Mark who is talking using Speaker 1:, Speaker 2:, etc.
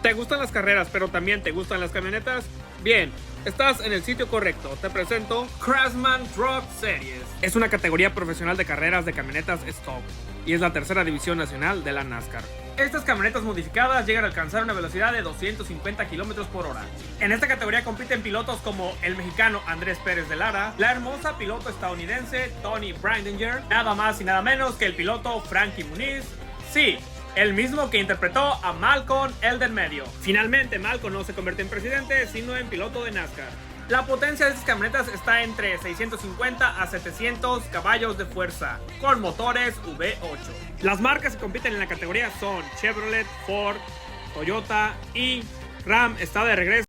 Speaker 1: ¿Te gustan las carreras, pero también te gustan las camionetas? Bien, estás en el sitio correcto. Te presento Craftsman Truck Series. Es una categoría profesional de carreras de camionetas stock y es la tercera división nacional de la NASCAR. Estas camionetas modificadas llegan a alcanzar una velocidad de 250 km por hora. En esta categoría compiten pilotos como el mexicano Andrés Pérez de Lara, la hermosa piloto estadounidense Toni Breidinger, nada más y nada menos que el piloto Frankie Muniz. Sí, el mismo que interpretó a Malcolm el del medio. Finalmente, Malcolm no se convierte en presidente, sino en piloto de NASCAR. La potencia de estas camionetas está entre 650 a 700 caballos de fuerza, con motores V8. Las marcas que compiten en la categoría son Chevrolet, Ford, Toyota y Ram está de regreso.